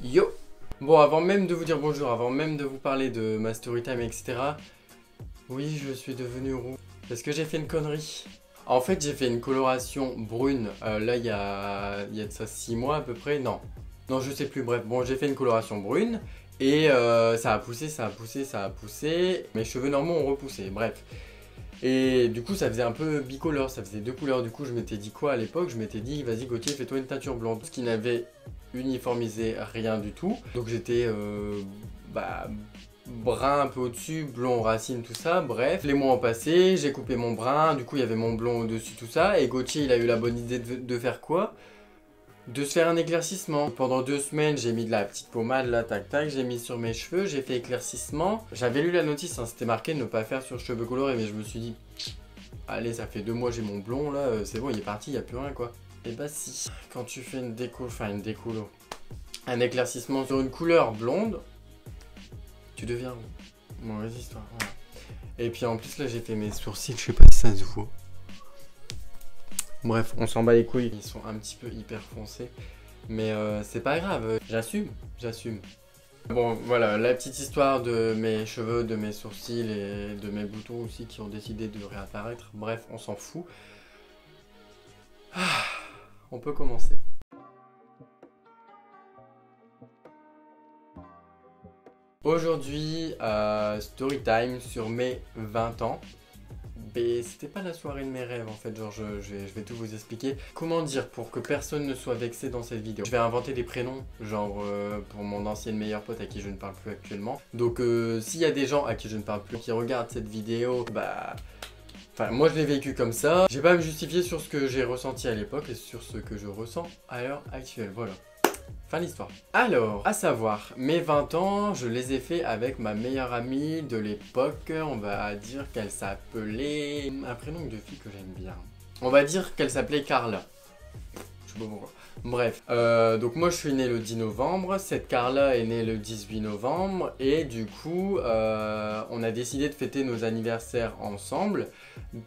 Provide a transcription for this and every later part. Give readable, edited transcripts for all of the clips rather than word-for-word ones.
Yo! Bon, avant même de vous dire bonjour, avant même de vous parler de ma storytime, etc. Oui, je suis devenu roux. Parce que j'ai fait une connerie. En fait, j'ai fait une coloration brune. Là, il y a de ça 6 mois à peu près. Non. Non, je sais plus. Bref, bon, j'ai fait une coloration brune. Et ça a poussé, ça a poussé, ça a poussé. Mes cheveux normaux ont repoussé. Bref. Et du coup, ça faisait un peu bicolore. Ça faisait deux couleurs. Du coup, je m'étais dit quoi à l'époque? Je m'étais dit, vas-y, Gauthier, fais-toi une teinture blonde. Ce qui n'avait uniformisé rien du tout. Donc, j'étais brun un peu au-dessus, blond racine, tout ça. Bref, les mois ont passé, j'ai coupé mon brun, du coup il y avait mon blond au-dessus, tout ça. Et Gauthier, il a eu la bonne idée de faire quoi? De se faire un éclaircissement. Pendant 2 semaines, j'ai mis de la petite pommade, là, tac tac, j'ai mis sur mes cheveux, j'ai fait éclaircissement. J'avais lu la notice, hein, c'était marqué ne pas faire sur cheveux colorés, mais je me suis dit, allez, ça fait 2 mois, j'ai mon blond, là, c'est bon, il est parti, il n'y a plus rien, quoi. Et bah si, quand tu fais une déco, un éclaircissement sur une couleur blonde, tu deviens roux. Mauvaise histoire, voilà. Et puis en plus là j'ai fait mes sourcils, je sais pas si ça se voit. Bref, on s'en bat les couilles, ils sont un petit peu hyper foncés. Mais c'est pas grave, j'assume. Bon voilà, la petite histoire de mes cheveux, de mes sourcils et de mes boutons aussi qui ont décidé de réapparaître. Bref, on s'en fout. On peut commencer. Aujourd'hui, story time sur mes 20 ans. Mais c'était pas la soirée de mes rêves en fait, genre je vais tout vous expliquer. Comment dire pour que personne ne soit vexé dans cette vidéo. Je vais inventer des prénoms, genre pour mon ancienne meilleure pote à qui je ne parle plus actuellement. Donc s'il y a des gens à qui je ne parle plus qui regardent cette vidéo, bah... Enfin, moi je l'ai vécu comme ça. Je vais pas me justifier sur ce que j'ai ressenti à l'époque et sur ce que je ressens à l'heure actuelle, voilà. Fin de l'histoire. Alors, à savoir, mes 20 ans, je les ai fait avec ma meilleure amie de l'époque. On va dire qu'elle s'appelait... Un prénom de fille que j'aime bien. On va dire qu'elle s'appelait Carla. Je sais pas pourquoi. Bref, donc moi je suis né le 10 novembre, cette Carla est née le 18 novembre et du coup on a décidé de fêter nos anniversaires ensemble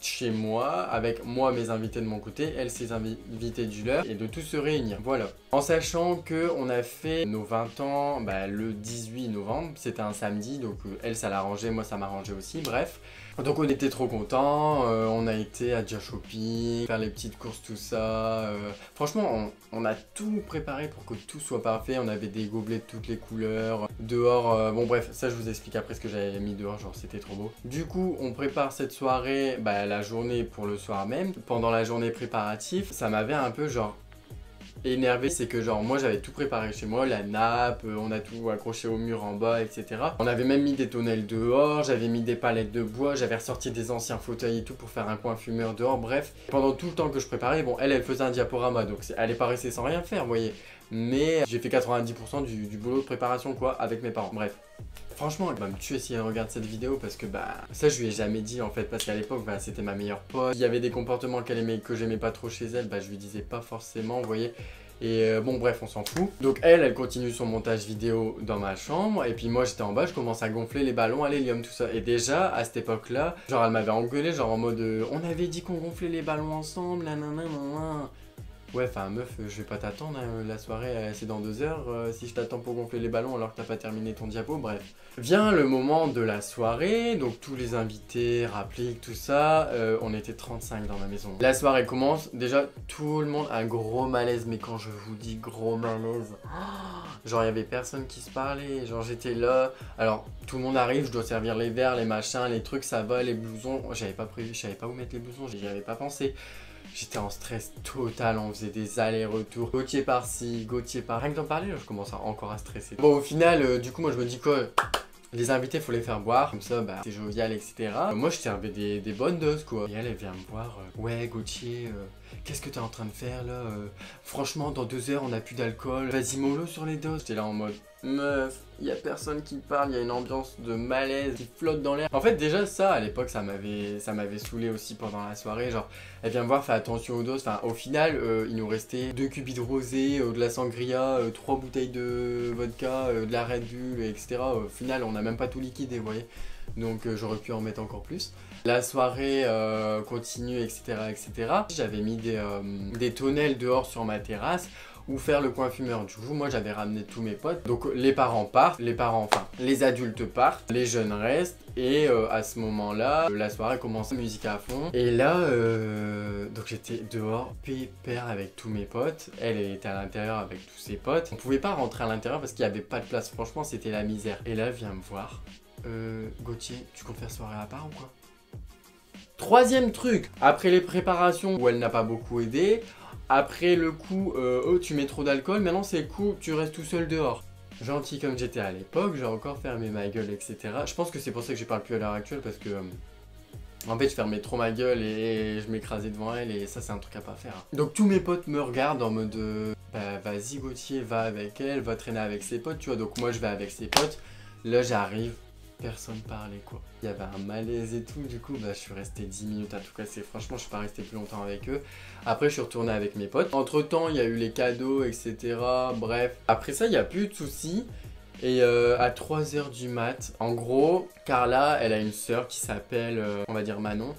chez moi, avec moi mes invités de mon côté, elle ses invités du leur et de tous se réunir, voilà. En sachant que on a fait nos 20 ans le 18 novembre, c'était un samedi donc elle ça l'arrangeait, moi ça m'arrangeait aussi, bref. Donc on était trop contents, on a été à Dia Shopping, faire les petites courses, tout ça. Franchement, on a tout préparé pour que tout soit parfait. On avait des gobelets de toutes les couleurs. Dehors, bon bref, ça je vous explique après ce que j'avais mis dehors, genre c'était trop beau. Du coup, on prépare cette soirée, la journée pour le soir même. Pendant la journée préparative, ça m'avait un peu genre... énervé, c'est que genre moi j'avais tout préparé chez moi, la nappe, on a tout accroché au mur en bas, etc. On avait même mis des tonnelles dehors, j'avais mis des palettes de bois, j'avais ressorti des anciens fauteuils et tout pour faire un coin fumeur dehors, bref. Pendant tout le temps que je préparais, bon elle faisait un diaporama, donc elle est pas restée sans rien faire, vous voyez. Mais j'ai fait 90% du boulot de préparation quoi, avec mes parents, bref. Franchement, elle va me tuer si elle regarde cette vidéo parce que ça je lui ai jamais dit en fait parce qu'à l'époque c'était ma meilleure pote. Il y avait des comportements qu'elle aimait que j'aimais pas trop chez elle, je lui disais pas forcément, vous voyez. Et bon bref on s'en fout. Donc elle continue son montage vidéo dans ma chambre et puis moi j'étais en bas, je commence à gonfler les ballons à l'hélium tout ça. Et déjà à cette époque là, genre elle m'avait engueulé genre en mode on avait dit qu'on gonflait les ballons ensemble, nanana. Ouais, enfin meuf, je vais pas t'attendre, hein, la soirée c'est dans 2 heures, si je t'attends pour gonfler les ballons alors que t'as pas terminé ton diapo, bref. Vient le moment de la soirée, donc tous les invités, rappliques, tout ça, on était 35 dans ma maison. La soirée commence, déjà tout le monde a un gros malaise, mais quand je vous dis gros malaise, genre il y avait personne qui se parlait, genre j'étais là, alors tout le monde arrive, je dois servir les verres, les machins, les trucs, ça va, les blousons, j'avais pas prévu, je savais pas où mettre les blousons, j'y avais pas pensé. J'étais en stress total, on faisait des allers-retours, Gauthier par-ci, Gauthier par... Rien que d'en parler, là, je commence encore à stresser. Bon, au final, du coup, moi, je me dis quoi, les invités, faut les faire boire, comme ça, c'est jovial, etc. Moi, je servais des bonnes doses, quoi. Et elle vient me voir, ouais, Gauthier, qu'est-ce que t'es en train de faire, là franchement, dans 2 heures, on a plus d'alcool. Vas-y, mollo sur les doses. J'étais là en mode, meuf, y a personne qui parle, y a une ambiance de malaise qui flotte dans l'air. En fait, déjà, ça, à l'époque, ça m'avait saoulé aussi pendant la soirée. Genre, elle vient me voir, fais attention aux doses. Enfin, au final, il nous restait 2 cubis de rosé, de la sangria, 3 bouteilles de vodka, de la Red Bull, etc. Au final, on n'a même pas tout liquidé, vous voyez. Donc, j'aurais pu en mettre encore plus. La soirée continue, etc., etc. J'avais mis des tonnelles dehors sur ma terrasse. ou faire le coin fumeur. Du coup, moi j'avais ramené tous mes potes. Donc les parents partent, les adultes partent, les jeunes restent. Et à ce moment-là, la soirée commence, musique à fond. Et là, donc j'étais dehors, pépère avec tous mes potes. Elle était à l'intérieur avec tous ses potes. On pouvait pas rentrer à l'intérieur parce qu'il n'y avait pas de place. Franchement, c'était la misère. Et là, elle vient me voir. Gauthier, tu comptes faire soirée à part ou quoi? Troisième truc, après les préparations où elle n'a pas beaucoup aidé, après le coup, oh tu mets trop d'alcool, maintenant c'est le coup, tu restes tout seul dehors. Gentil comme j'étais à l'époque, j'ai encore fermé ma gueule, etc. Je pense que c'est pour ça que je parle plus à l'heure actuelle parce que en fait je fermais trop ma gueule et je m'écrasais devant elle et ça c'est un truc à pas faire. Donc tous mes potes me regardent en mode bah vas-y Gauthier, va avec elle, va traîner avec ses potes, tu vois. Donc moi je vais avec ses potes, là j'arrive. Personne parlait quoi. Il y avait un malaise et tout, du coup bah je suis resté 10 minutes à tout casser. Franchement je suis pas resté plus longtemps avec eux. Après je suis retourné avec mes potes. Entre temps il y a eu les cadeaux etc. Bref. Après ça il n'y a plus de soucis. Et à 3h du mat, en gros Carla elle a une sœur qui s'appelle on va dire Manon.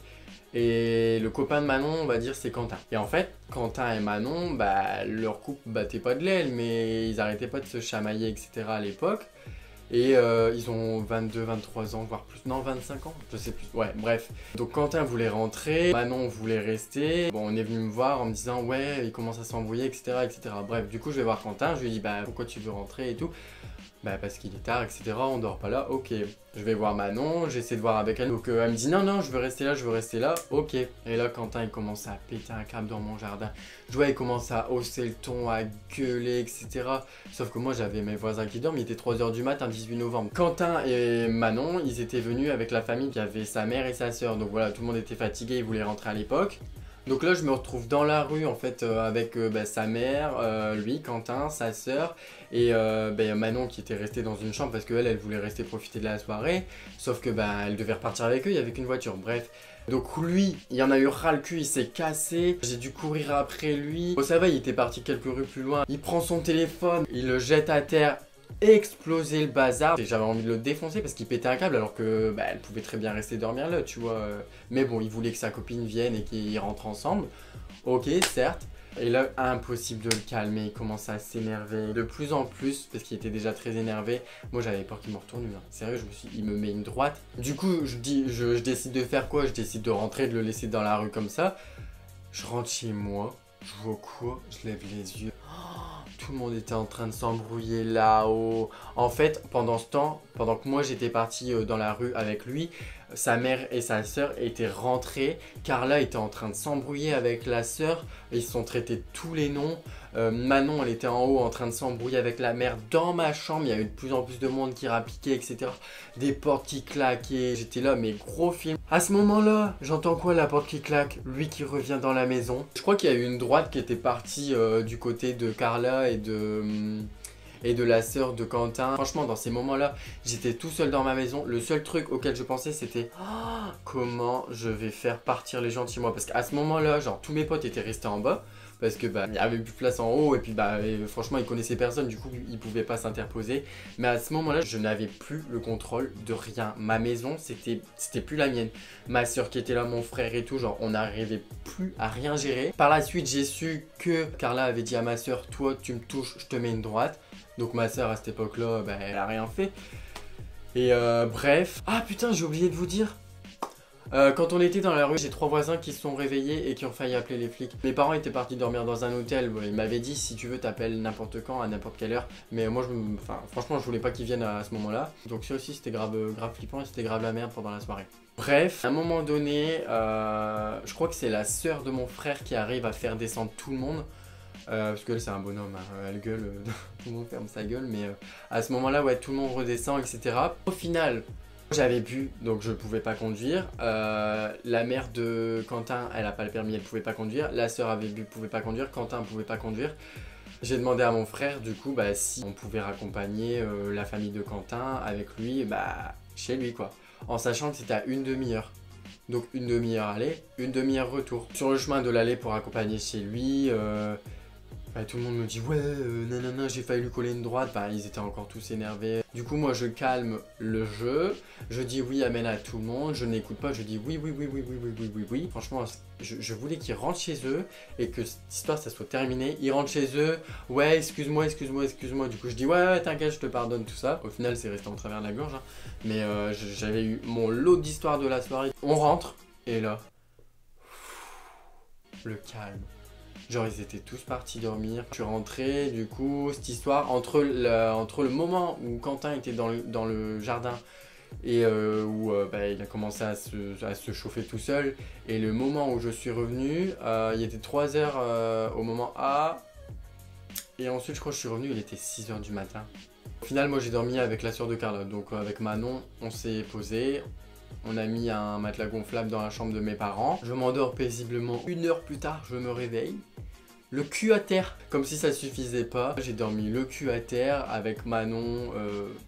Et le copain de Manon, on va dire, c'est Quentin. Et en fait, Quentin et Manon, bah, leur couple battait pas de l'aile, mais ils arrêtaient pas de se chamailler, etc. à l'époque. Et ils ont 22, 23 ans, voire plus. Non, 25 ans, je sais plus. Ouais, bref. Donc Quentin voulait rentrer, Manon voulait rester. Bon, on est venu me voir en me disant, ouais, il commence à s'embrouiller, etc., etc. Bref, du coup, je vais voir Quentin. Je lui dis, bah, pourquoi tu veux rentrer et tout. Bah, parce qu'il est tard, etc. On dort pas là. Ok. Je vais voir Manon, j'essaie de voir avec elle. Donc elle me dit, non, non, je veux rester là. Ok. Et là, Quentin, il commence à péter un câble dans mon jardin. Je vois, il commence à hausser le ton, à gueuler, etc. Sauf que moi, j'avais mes voisins qui dorment. Il était 3h du mat, un 18 novembre. Quentin et Manon, ils étaient venus avec la famille qui avait sa mère et sa sœur. Donc voilà, tout le monde était fatigué, ils voulaient rentrer à l'époque. Donc là, je me retrouve dans la rue en fait avec sa mère, lui, Quentin, sa sœur et Manon qui était restée dans une chambre parce qu'elle, elle voulait rester profiter de la soirée. Sauf que elle devait repartir avec eux, il n'y avait qu'une voiture, bref. Donc lui, il y en a eu ras le cul, il s'est cassé, j'ai dû courir après lui. Bon ça va, il était parti quelques rues plus loin. Il prend son téléphone, il le jette à terre. Exploser le bazar et j'avais envie de le défoncer parce qu'il pétait un câble alors que elle pouvait très bien rester dormir là tu vois, mais bon il voulait que sa copine vienne et qu'ils rentrent ensemble, ok certes, et là impossible de le calmer, il commence à s'énerver de plus en plus parce qu'il était déjà très énervé. Moi j'avais peur qu'il me retourne, sérieux, il me met une droite, du coup je décide de faire quoi, je décide de rentrer, de le laisser dans la rue comme ça. Je rentre chez moi, je vois quoi, je lève les yeux. Tout le monde était en train de s'embrouiller là-haut. En fait, pendant ce temps, pendant que moi j'étais parti dans la rue avec lui, sa mère et sa sœur étaient rentrées. Carla était en train de s'embrouiller avec la sœur. Ils se sont traités tous les noms. Manon, elle était en haut en train de s'embrouiller avec la mère dans ma chambre. Il y a eu de plus en plus de monde qui rapiquait, etc. Des portes qui claquaient. J'étais là, mais gros film. À ce moment-là, j'entends quoi, la porte qui claque? Lui qui revient dans la maison. Je crois qu'il y a eu une droite qui était partie du côté de Carla et de la sœur de Quentin. Franchement, dans ces moments-là, j'étais tout seul dans ma maison. Le seul truc auquel je pensais, c'était comment je vais faire partir les gens de chez moi. Parce qu'à ce moment-là, genre, tous mes potes étaient restés en bas. Parce que il n'y avait plus de place en haut et puis franchement ils connaissaient personne, du coup ils pouvaient pas s'interposer. Mais à ce moment là je n'avais plus le contrôle de rien. Ma maison c'était plus la mienne. Ma soeur qui était là, mon frère et tout, genre on n'arrivait plus à rien gérer. Par la suite j'ai su que Carla avait dit à ma soeur, toi tu me touches, je te mets une droite. Donc ma soeur à cette époque là elle a rien fait. Et bref. Ah putain, j'ai oublié de vous dire. Quand on était dans la rue, j'ai 3 voisins qui se sont réveillés et qui ont failli appeler les flics. Mes parents étaient partis dormir dans un hôtel. Ils m'avaient dit si tu veux t'appelles n'importe quand, à n'importe quelle heure. Mais moi, franchement, je voulais pas qu'ils viennent à ce moment-là. Donc ça aussi, c'était grave flippant et c'était grave la merde pendant la soirée. Bref, à un moment donné, je crois que c'est la sœur de mon frère qui arrive à faire descendre tout le monde. Parce qu'elle c'est un bonhomme, elle gueule, tout le monde ferme sa gueule. Mais à ce moment-là, ouais, tout le monde redescend, etc. Au final... J'avais bu, donc je pouvais pas conduire. La mère de Quentin, elle a pas le permis, elle pouvait pas conduire. La sœur avait bu, pouvait pas conduire. Quentin pouvait pas conduire. J'ai demandé à mon frère, du coup, si on pouvait raccompagner la famille de Quentin avec lui, chez lui, quoi. En sachant que c'était à une demi-heure. Donc une demi-heure aller, une demi-heure retour. Sur le chemin de l'aller pour accompagner chez lui, Bah, tout le monde me dit ouais, nanana, j'ai failli lui coller une droite. Bah, ils étaient encore tous énervés. Du coup, moi, je calme le jeu. Je dis oui, amène à tout le monde. Je n'écoute pas. Je dis oui, oui, oui, oui, oui, oui, oui, oui, oui. Franchement, je voulais qu'ils rentrent chez eux et que cette histoire, ça soit terminé. Ils rentrent chez eux. Ouais, excuse-moi, excuse-moi, excuse-moi. Du coup, je dis ouais, t'inquiète, je te pardonne, tout ça. Au final, c'est resté en travers de la gorge. Hein. Mais j'avais eu mon lot d'histoires de la soirée. On rentre et là, le calme. Genre ils étaient tous partis dormir. Je suis rentré, du coup, cette histoire, entre le moment où Quentin était dans le jardin et où bah, il a commencé à se chauffer tout seul, et le moment où je suis revenu, il était 3 heures au moment A, et ensuite je crois que je suis revenu, il était 6 heures du matin. Au final, moi j'ai dormi avec la soeur de Carlotte, donc avec Manon, on s'est posé. On a mis un matelas gonflable dans la chambre de mes parents. Je m'endors paisiblement. 1 heure plus tard, je me réveille. Le cul à terre. Comme si ça suffisait pas. J'ai dormi le cul à terre avec Manon.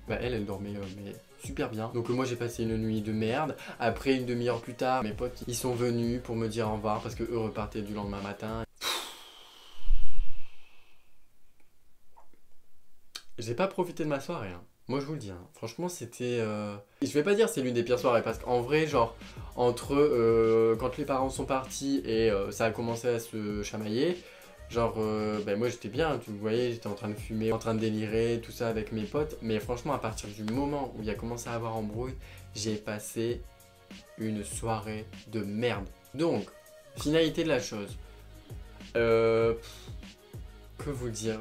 Bah elle dormait mais super bien. Donc moi j'ai passé une nuit de merde. Après, une demi-heure plus tard, mes potes ils sont venus pour me dire au revoir parce que eux repartaient du lendemain matin. J'ai pas profité de ma soirée. Hein. Moi je vous le dis, hein. Franchement c'était... Je vais pas dire c'est l'une des pires soirées parce qu'en vrai genre entre quand les parents sont partis et ça a commencé à se chamailler, genre ben moi j'étais bien, tu voyais, j'étais en train de fumer, en train de délirer, tout ça avec mes potes, mais franchement à partir du moment où il a commencé à avoir embrouille, j'ai passé une soirée de merde. Donc, finalité de la chose. Que vous dire,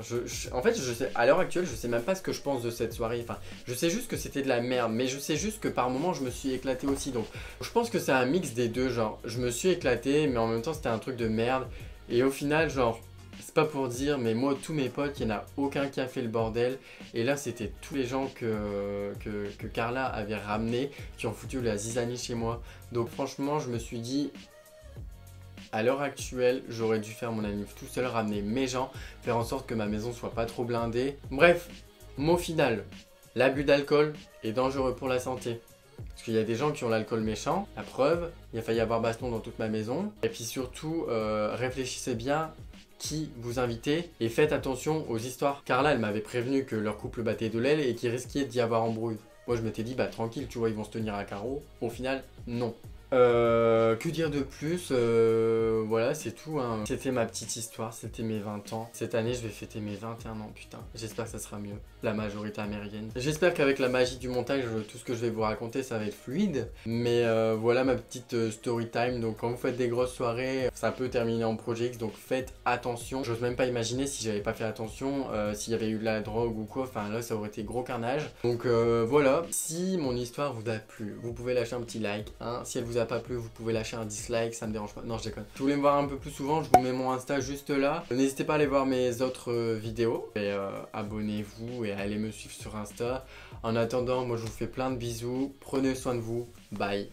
en fait, je sais, à l'heure actuelle, je sais même pas ce que je pense de cette soirée. Enfin, je sais juste que c'était de la merde, mais je sais juste que par moments, je me suis éclaté aussi. Donc, je pense que c'est un mix des deux. Genre, je me suis éclaté, mais en même temps, c'était un truc de merde. Et au final, genre, c'est pas pour dire, mais moi, tous mes potes, il n'y en a aucun qui a fait le bordel. Et là, c'était tous les gens que Carla avait ramenés qui ont foutu la zizanie chez moi. Donc, franchement, je me suis dit. À l'heure actuelle, j'aurais dû faire mon anniv tout seul, ramener mes gens, faire en sorte que ma maison soit pas trop blindée. Bref, mot final, l'abus d'alcool est dangereux pour la santé. Parce qu'il y a des gens qui ont l'alcool méchant, la preuve, il a failli avoir baston dans toute ma maison. Et puis surtout, réfléchissez bien qui vous invitez et faites attention aux histoires. Carla, elle m'avait prévenu que leur couple battait de l'aile et qu'il risquait d'y avoir embrouille. Moi je m'étais dit, bah tranquille, tu vois, ils vont se tenir à carreau. Au final, non. Que dire de plus, voilà c'est tout hein. C'était ma petite histoire, c'était mes 20 ans. Cette année je vais fêter mes 21 ans, putain. J'espère que ça sera mieux, la majorité américaine. J'espère qu'avec la magie du montage, tout ce que je vais vous raconter ça va être fluide. Mais voilà ma petite story time. Donc quand vous faites des grosses soirées, ça peut terminer en Projet X, donc faites attention. J'ose même pas imaginer si j'avais pas fait attention, s'il y avait eu de la drogue ou quoi, enfin là ça aurait été gros carnage. Donc voilà, si mon histoire vous a plu, vous pouvez lâcher un petit like hein. Si elle vous a pas plu, vous pouvez lâcher un dislike, ça me dérange pas. Non, je déconne. Si vous voulez me voir un peu plus souvent, je vous mets mon Insta juste là. N'hésitez pas à aller voir mes autres vidéos et abonnez-vous et allez me suivre sur Insta. En attendant, moi je vous fais plein de bisous. Prenez soin de vous. Bye.